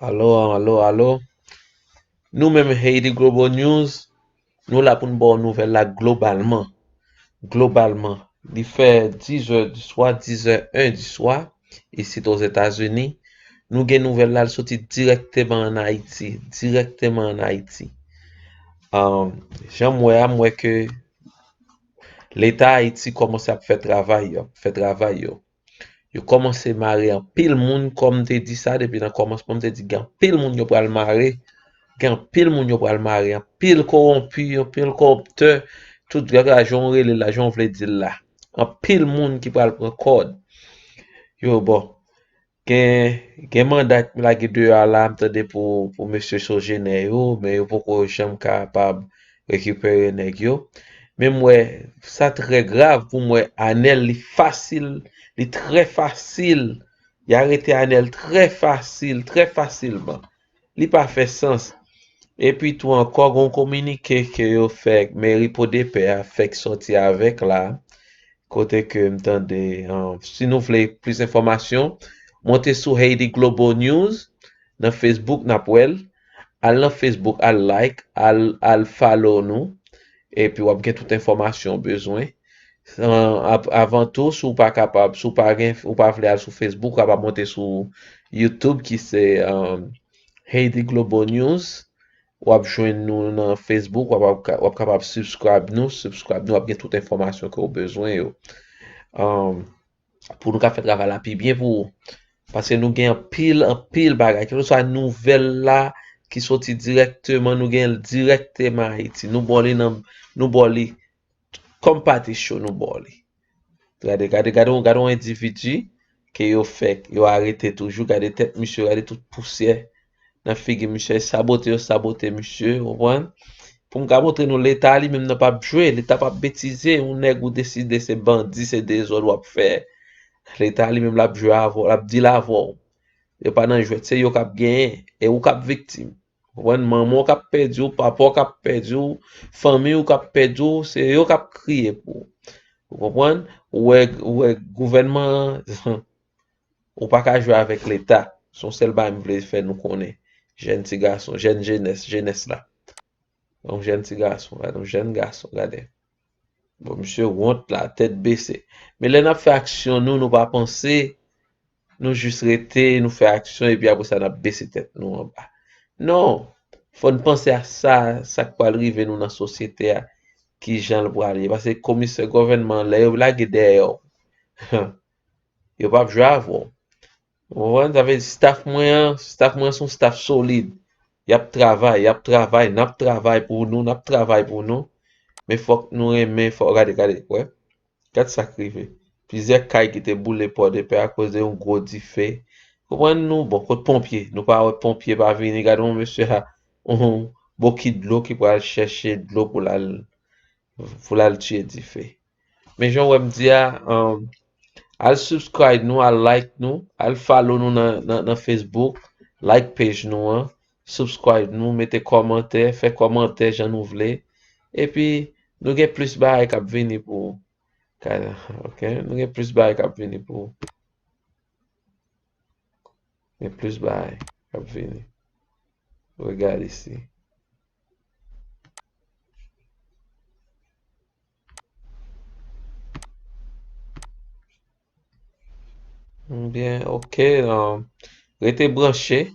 Allo, allo, allo. Nou menm Haiti Global News, nou la pou nou bon nouvel la globalman. Globalman. Li fe 10 heures du soir, 10 heures 1 du soir, ici aux États-Unis. Nou gen nouvel la soti direkteman en Haiti. Direkteman en Haiti. Jan mwe ke l'État Haiti komanse ap fè travay yo. Fè travay yo. Yo komanse mare an pil moun kom te di sa depi nan komanse kom te di gen pil moun yo pral mare. Gen pile moun yo pral mari, an pile corrompu, an pile corrupteur, tout l'ajon rele l'ajon vle di la. An pile moun qui pral pran kod. Yo bon, gen mandat la ge de ala mtade pour monsieur Sojene yo, mais yo poko jam kapab récupérer nèg yo. Mais mwen, ça très grave pour moi, Anel li facile, li très facile. Il arrêté Anel très facilement. Li pas fait sens. Et puis tout encore, on communiqué que yo fait, mairie pour des a fait sorti avec là, côté que m'tende, si nous voulez plus d'informations, montez sur Haiti Global News, dans Facebook, n'apwel, al dans Facebook, al like, al follow nous, et puis on get toute information besoin. Avant tout, si vous pas capable, si vous pas gen, ou pas vle al sur Facebook, ou pas monter sur YouTube qui c'est Haiti Global News. Wap jwen nou nan Facebook, wap kapab subscribe nou wap gen tout informasyon ke ou bezwen yo. Pou nou ka fè travay la pi bien pou ou. Pase nou gen an pil bagay. Ke nou sa nouvel la ki soti direkteman, nou gen direkteman Haiti. Nou boli kom pati show nou boli. Gade un individu ke yo fek, yo arete toujou, gade tet misyo, gade tout poussière. Nan figi monsieur sabote monsieur, ouwan. Pour m'ka montre nous l'état li même n'a pas joué, l'état pas bêtiser, on nèg ou décider c'est bandit, c'est des autres wap faire. L'état li même l'a joué avant, l'a dit la avant. Yo pas nan jouer, c'est yo k'ap gagné et ou k'ap victime. Ouwan, maman k'ap perdu, papa k'ap perdu, famille ou k'ap perdu, c'est yo k'ap crier pour. Ouwan, ouais gouvernement ou pas qu'à jouer avec l'état. Son seul ba m'vle faire nous connaît. Jeune petit garçon, jeunesse là. Donc jeune petit garçon, donc jeune garçon, regardez. Bon, monsieur honte là, tête baissée. Mais là, n'a fait action, nous pas penser, nous juste rester, nous faire action, et puis après ça, n'a baissé tête nous en bas. Non, faut nous penser à ça, ça qui peut arriver nous dans la société, qui j'en le aller. Parce que commissaire gouvernement, là, il a derrière. Il pas jouer avant. Vous avez staff moyen son staff solide. Yap travail, nap travail pour nous, Mais faut que nous aimer, faut regarder, ouais. Quatre sacrifiés. Plusieurs cailles qui étaient boulées pour des à cause d'un gros diffé. Comprenez nous, bon, côté pompier, nous pas pompier pas venir, regardons monsieur on beaucoup de l'eau qui va chercher de l'eau pour la tuer diffé. Mais j'en ouais me dire al subscribe nous, al like nous, al follow nous dans Facebook, like page nous, subscribe nous, mettez commentaire, fait commentaire, j'en nous voulez. Et puis, nous avons plus de k'ap vini pour. Ok, nous avons plus de k'ap vini pour. Nous avons plus de k'ap vini. Regarde ici. Bien, ok. Restez branchés.